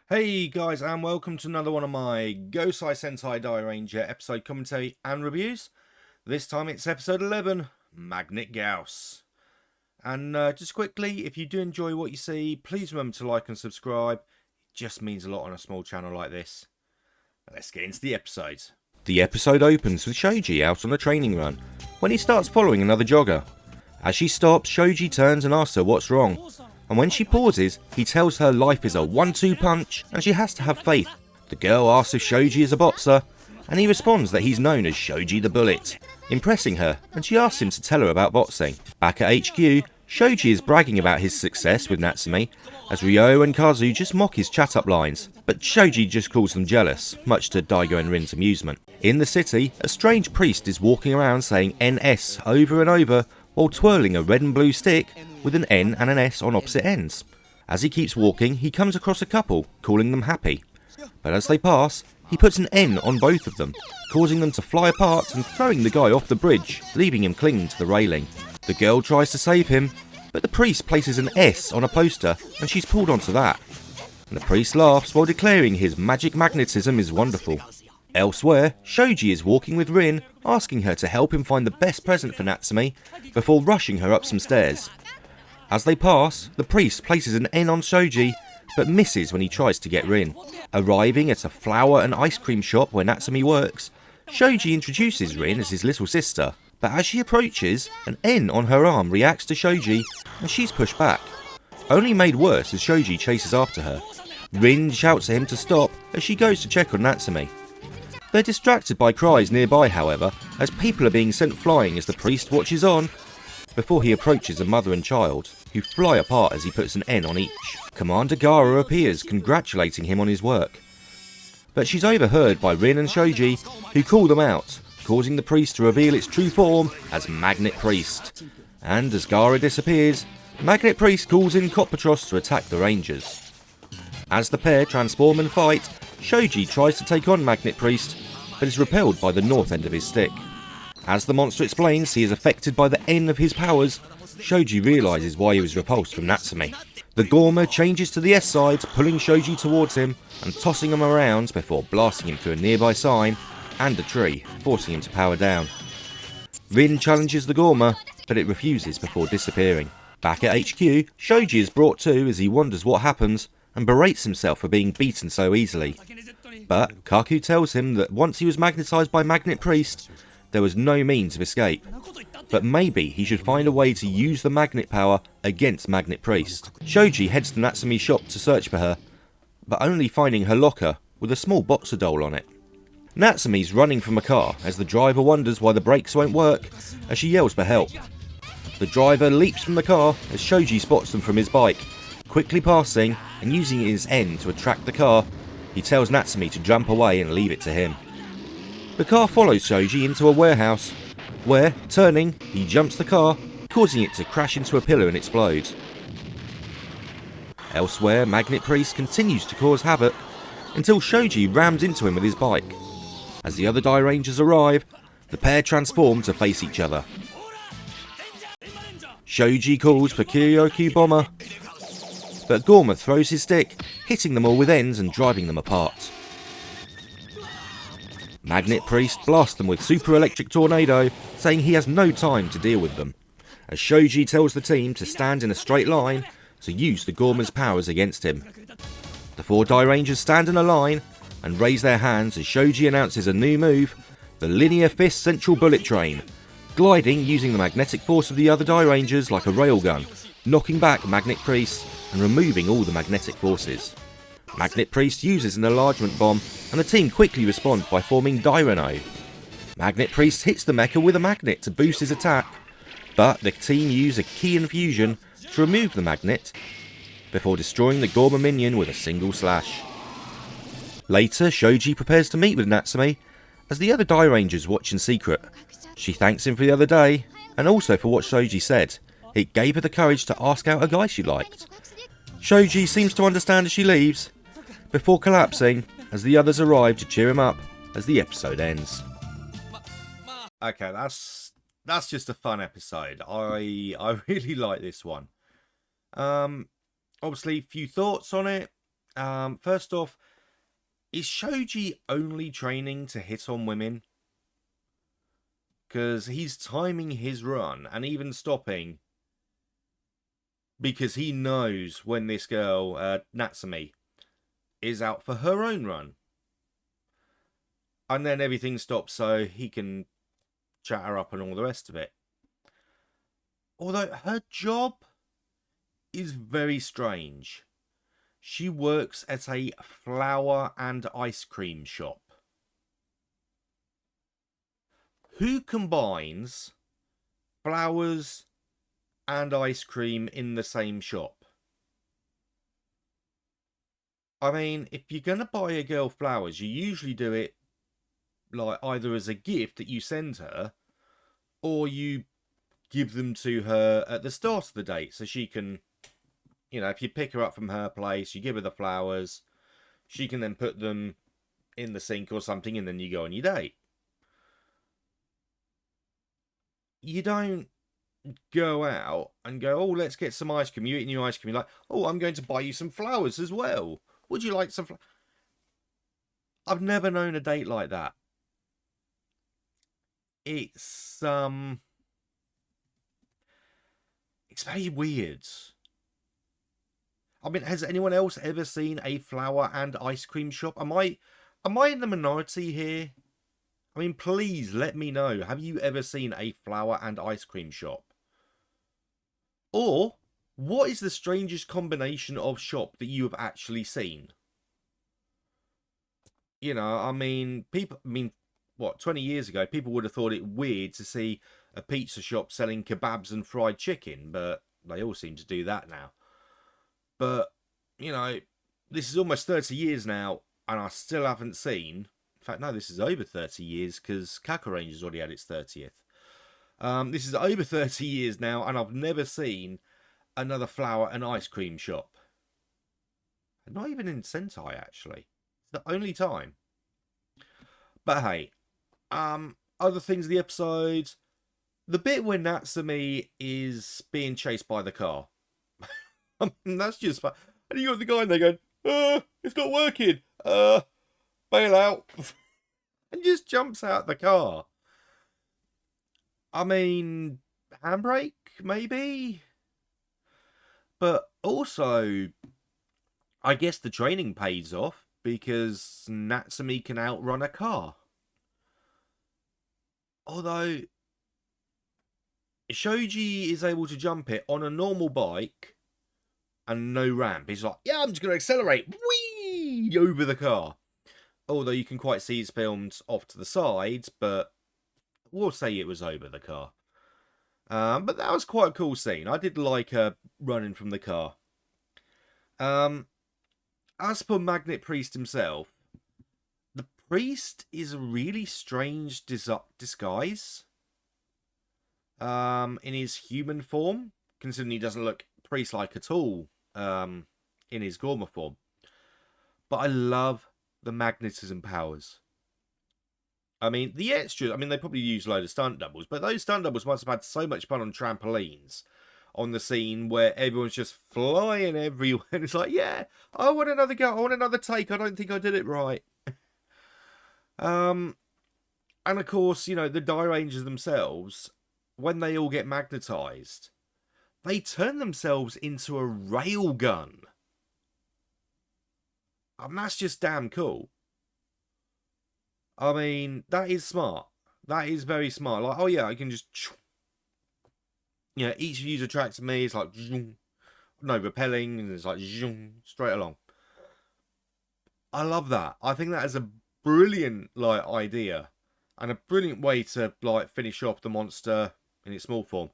Hey guys, and welcome to another one of my Gosei Sentai Dairanger episode commentary and reviews. This time it's episode 11, Magnet Gauss. And just quickly, if you do enjoy what you see, please remember to like and subscribe. It just means a lot on a small channel like this. Let's get into the episode. The episode opens with Shoji out on a training run, when he starts following another jogger. As she stops, Shoji turns and asks her what's wrong. And when she pauses, he tells her life is a 1-2 punch and she has to have faith. The girl asks if Shoji is a boxer, and he responds that he's known as Shoji the Bullet, impressing her, and she asks him to tell her about boxing. Back at HQ, Shoji is bragging about his success with Natsume, as Ryo and Kazu just mock his chat-up lines, but Shoji just calls them jealous, much to Daigo and Rin's amusement. In the city, a strange priest is walking around saying NS over and over, while twirling a red and blue stick with an N and an S on opposite ends. As he keeps walking, he comes across a couple, calling them happy. But as they pass, he puts an N on both of them, causing them to fly apart and throwing the guy off the bridge, leaving him clinging to the railing. The girl tries to save him, but the priest places an S on a poster and she's pulled onto that. And the priest laughs while declaring his magic magnetism is wonderful. Elsewhere, Shoji is walking with Rin, asking her to help him find the best present for Natsume before rushing her up some stairs. As they pass, the priest places an N on Shoji, but misses when he tries to get Rin. Arriving at a flower and ice cream shop where Natsume works, Shoji introduces Rin as his little sister, but as she approaches, an N on her arm reacts to Shoji, and she's pushed back. Only made worse as Shoji chases after her. Rin shouts at him to stop as she goes to check on Natsume. They're distracted by cries nearby, however, as people are being sent flying as the priest watches on, before he approaches a mother and child, who fly apart as he puts an N on each. Commander Gara appears, congratulating him on his work. But she's overheard by Rin and Shoji, who call them out, causing the priest to reveal its true form as Magnet Priest. And as Gara disappears, Magnet Priest calls in Copatros to attack the Rangers. As the pair transform and fight, Shoji tries to take on Magnet Priest, but is repelled by the north end of his stick. As the monster explains he is affected by the N of his powers, Shoji realises why he was repulsed from Natsume. The Gorma changes to the S side, pulling Shoji towards him and tossing him around before blasting him through a nearby sign and a tree, forcing him to power down. Rin challenges the Gorma, but it refuses before disappearing. Back at HQ, Shoji is brought to as he wonders what happens and berates himself for being beaten so easily. But Kaku tells him that once he was magnetised by Magnet Priest, there was no means of escape. But maybe he should find a way to use the magnet power against Magnet Priest. Shoji heads to Natsume's shop to search for her, but only finding her locker with a small boxer doll on it. Natsume's running from a car as the driver wonders why the brakes won't work as she yells for help. The driver leaps from the car as Shoji spots them from his bike, quickly passing and using his N to attract the car. He tells Natsume to jump away and leave it to him. The car follows Shoji into a warehouse, where, turning, he jumps the car, causing it to crash into a pillar and explode. Elsewhere, Magnet Priest continues to cause havoc, until Shoji rams into him with his bike. As the other Dairangers arrive, the pair transform to face each other. Shoji calls for Kyoryu Bomber, but Gorma throws his stick, hitting them all with ends and driving them apart. Magnet Priest blasts them with Super Electric Tornado, saying he has no time to deal with them, as Shoji tells the team to stand in a straight line to use the Gorma's powers against him. The four Dairangers stand in a line and raise their hands as Shoji announces a new move, the Linear Fist Central Bullet Train, gliding using the magnetic force of the other Dairangers like a railgun, knocking back Magnet Priest and removing all the magnetic forces. Magnet Priest uses an enlargement bomb and the team quickly responds by forming Dairano. Magnet Priest hits the mecha with a magnet to boost his attack, but the team use a key infusion to remove the magnet before destroying the Gorma minion with a single slash. Later, Shoji prepares to meet with Natsume as the other Dairangers watch in secret. She thanks him for the other day and also for what Shoji said. It gave her the courage to ask out a guy she liked. Shoji seems to understand as she leaves, before collapsing as the others arrive to cheer him up as the episode ends. Okay, that's just a fun episode. I really like this one. Obviously, few thoughts on it. First off, is Shoji only training to hit on women? Because he's timing his run and even stopping because he knows when this girl, Natsumi, is out for her own run. And then everything stops so he can chat her up and all the rest of it. Although her job is very strange. She works at a flower and ice cream shop. Who combines flowers and ice cream in the same shop? I mean, if you're going to buy a girl flowers, you usually do it like either as a gift that you send her, or you give them to her at the start of the date so she can, you know, if you pick her up from her place, you give her the flowers, she can then put them in the sink or something, and then you go on your date. You don't go out and go, oh, let's get some ice cream. You eat your ice cream. You're like, oh, I'm going to buy you some flowers as well. Would you like some? I've never known a date like that. It's it's very weird. I mean, has anyone else ever seen a flower and ice cream shop? Am I in the minority here? I mean, please let me know. Have you ever seen a flower and ice cream shop? Or what is the strangest combination of shop that you have actually seen? You know, I mean, what, 20 years ago, people would have thought it weird to see a pizza shop selling kebabs and fried chicken, but they all seem to do that now. But, you know, this is almost 30 years now, and I still haven't seen. In fact, no, this is over 30 years because Kakarangers already had its 30th. This is over 30 years now, and I've never seen another flower and ice cream shop. Not even in Sentai, actually. It's the only time. But hey, other things of the episode. The bit where Natsumi is being chased by the car. That's just fun. And you got the guy in there going, it's not working. Bail out. And just jumps out the car. I mean, handbrake, maybe? But also, I guess the training pays off because Natsumi can outrun a car. Although, Shoji is able to jump it on a normal bike and no ramp. He's like, yeah, I'm just going to accelerate. Whee! Over the car. Although you can quite see it's filmed off to the sides, but we'll say it was over the car. But that was quite a cool scene. I did like her running from the car. As for Magnet Priest himself, the priest is a really strange disguise. In his human form, considering he doesn't look priest-like at all in his Gorma form. But I love the magnetism powers. I mean, the extras, I mean, they probably use a load of stunt doubles, but those stunt doubles must have had so much fun on trampolines on the scene where everyone's just flying everywhere. It's like, yeah, I want another go. I want another take. I don't think I did it right. And of course, you know, the Dairangers themselves, when they all get magnetized, they turn themselves into a railgun. And that's just damn cool. I mean, that is smart. That is very smart. Like, oh yeah, I can just... You know, each of you attracts me. It's like... No, repelling. And it's like... Straight along. I love that. I think that is a brilliant, like, idea. And a brilliant way to, like, finish off the monster in its small form.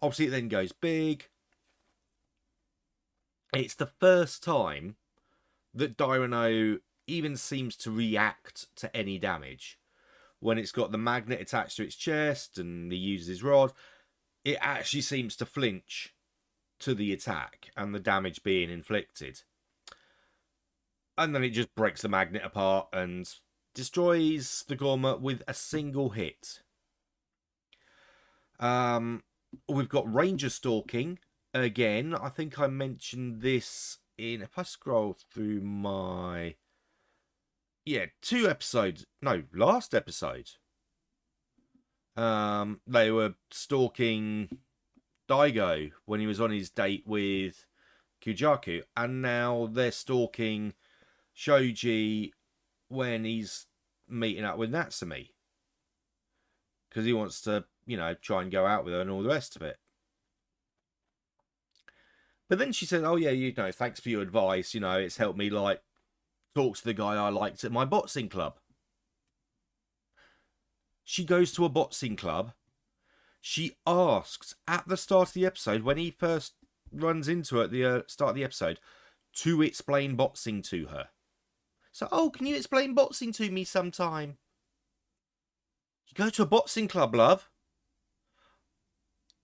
Obviously, it then goes big. It's the first time that Dairano even seems to react to any damage. When it's got the magnet attached to its chest and he uses his rod, it actually seems to flinch to the attack and the damage being inflicted. And then it just breaks the magnet apart and destroys the Gorma with a single hit. We've got Ranger Stalking. Again, I think I mentioned this in, if I scroll through my, yeah, 2 episodes, no, last episode, they were stalking Daigo when he was on his date with Kujaku, and now they're stalking Shoji when he's meeting up with Natsumi because he wants to, try and go out with her and all the rest of it. But then she said, "Oh yeah, thanks for your advice. It's helped me like talk to the guy I liked at my boxing club." She goes to a boxing club. She asks at the start of the episode, when he first runs into her at the start of the episode, to explain boxing to her. So, can you explain boxing to me sometime? You go to a boxing club, love.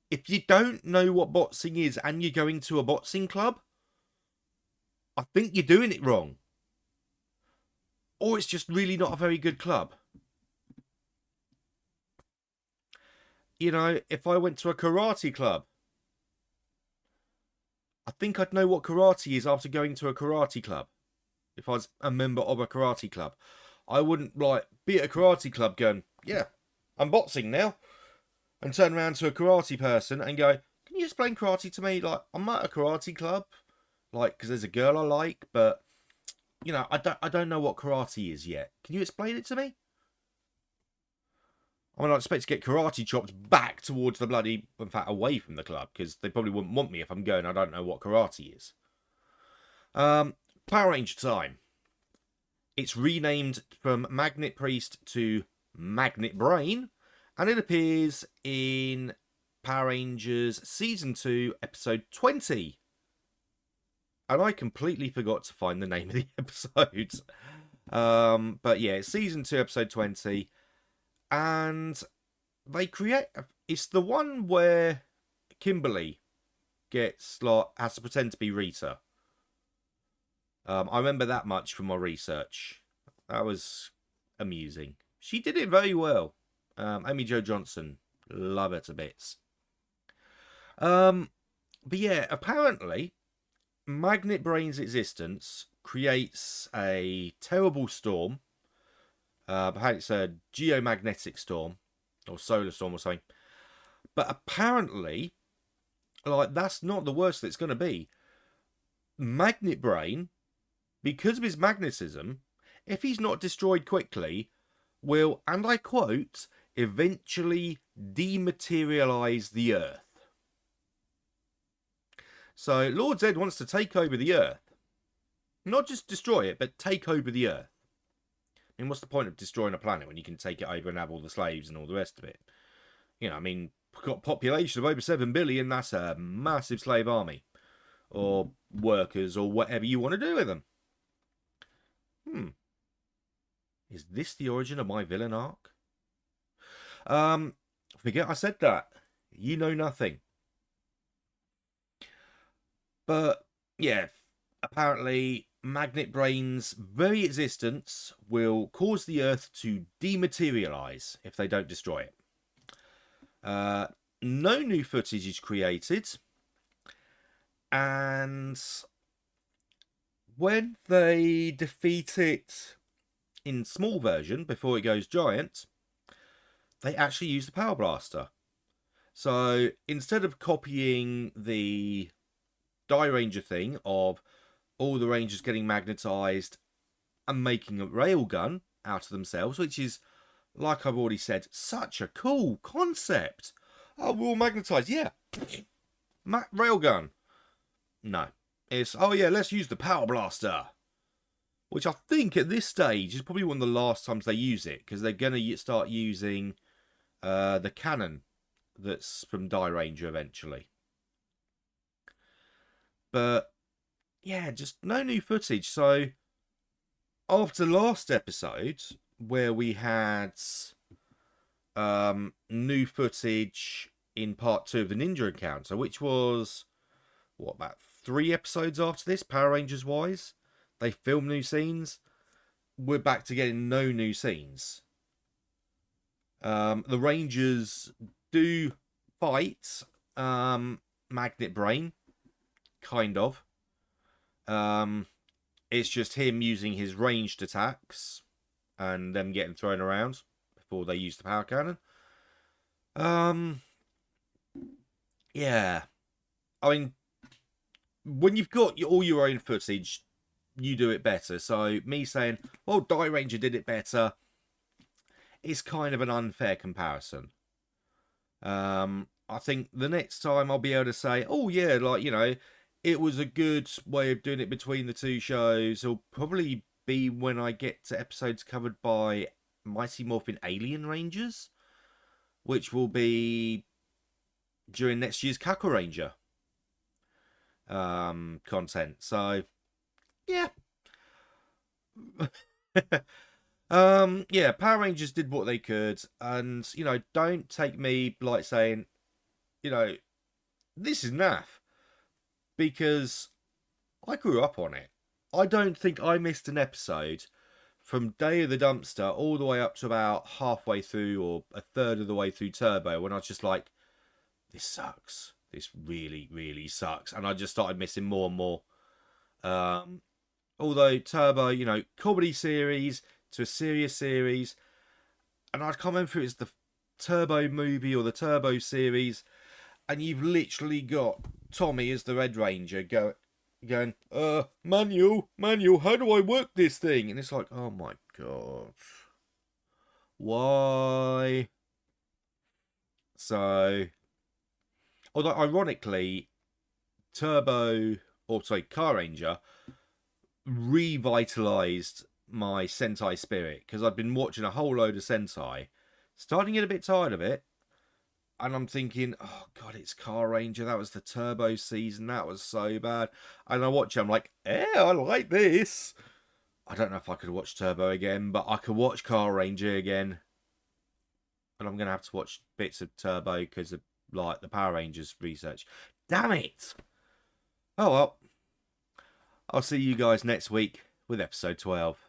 If you don't know what boxing is and you're going to a boxing club, I think you're doing it wrong. Or it's just really not a very good club. If I went to a karate club, I think I'd know what karate is after going to a karate club. If I was a member of a karate club, I wouldn't be at a karate club going, "Yeah, I'm boxing now," and turn around to a karate person and go, "Can you explain karate to me? I'm at a karate club, because there's a girl I like, but I don't know what karate is yet. Can you explain it to me?" I mean, I expect to get karate chopped back towards the bloody, in fact, away from the club, because they probably wouldn't want me if I'm going, I don't know what karate is. Power Ranger time. It's renamed from Magnet Priest to Magnet Brain, and it appears in Power Rangers Season 2, Episode 20. And I completely forgot to find the name of the episode. But yeah, it's Season 2, Episode 20. And they create... It's the one where Kimberly has to pretend to be Rita. I remember that much from my research. That was amusing. She did it very well. Amy Jo Johnson. Love her to bits. But yeah, apparently, Magnet Brain's existence creates a terrible storm. Apparently it's a geomagnetic storm. Or solar storm or something. But apparently, that's not the worst that it's going to be. Magnet Brain, because of his magnetism, if he's not destroyed quickly, will, and I quote, eventually dematerialize the Earth. So Lord Zed wants to take over the Earth. Not just destroy it, but take over the Earth. I mean, what's the point of destroying a planet when you can take it over and have all the slaves and all the rest of it? We've got a population of over 7 billion, that's a massive slave army. Or workers, or whatever you want to do with them. Is this the origin of my villain arc? Forget I said that. You know nothing. But, yeah, apparently Magnet Brain's very existence will cause the Earth to dematerialize if they don't destroy it. No new footage is created. And when they defeat it in small version, before it goes giant, they actually use the Power Blaster. So instead of copying the Dairanger thing of all the Rangers getting magnetized and making a railgun out of themselves, which is, like I've already said, such a cool concept. Oh, we're all magnetized. Yeah. Railgun. No. It's, let's use the Power Blaster. Which I think at this stage is probably one of the last times they use it, because they're going to start using the cannon that's from Dairanger eventually. But, yeah, just no new footage. So, after last episode, where we had new footage in part 2 of the Ninja Encounter, which was, about 3 episodes after this, Power Rangers wise? They filmed new scenes. We're back to getting no new scenes. The Rangers do fight Magnet Brain, kind of. It's just him using his ranged attacks and them getting thrown around before they use the power cannon. Yeah. I mean, when you've got all your own footage, you do it better. So me saying, "Oh, Dairanger did it better," is kind of an unfair comparison. I think the next time I'll be able to say, "Oh yeah, like it was a good way of doing it between the two shows." It'll probably be when I get to episodes covered by Mighty Morphin Alien Rangers, which will be during next year's Kaku Ranger content. So yeah. Yeah, Power Rangers did what they could, and don't take me like saying, this is naff, because I grew up on it. I don't think I missed an episode from Day of the Dumpster all the way up to about halfway through or a third of the way through Turbo when I was just like, this sucks. This really, really sucks. And I just started missing more and more. Although Turbo, comedy series to a serious series, and I can't remember if it was the Turbo movie or the Turbo series, and you've literally got Tommy as the Red Ranger going, manual, how do I work this thing? And it's like, oh my god, why? So, although ironically, Car Ranger revitalized my Sentai spirit, because I'd been watching a whole load of Sentai, starting to get a bit tired of it, and I'm thinking, oh god, it's Car Ranger. That was the Turbo season. That was so bad. And I watch it, I'm like, I like this. I don't know if I could watch Turbo again, but I could watch Car Ranger again. And I'm going to have to watch bits of Turbo because of like the Power Rangers research. Damn it. Oh well. I'll see you guys next week with episode 12.